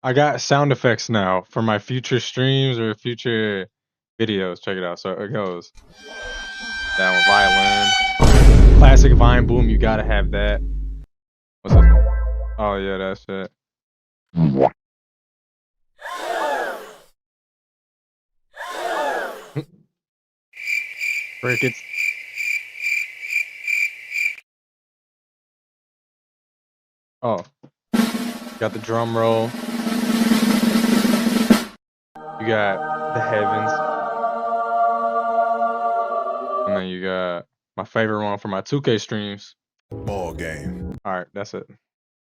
I got sound effects now for my future streams or future videos. Check it out. So it goes. That one, violin. Classic Vine Boom, you gotta have that. What's this one? Oh yeah, that's it. Crickets. Oh, got the drum roll. You got the heavens. And then you got my favorite one for my 2K streams. Ball game. Alright, that's it.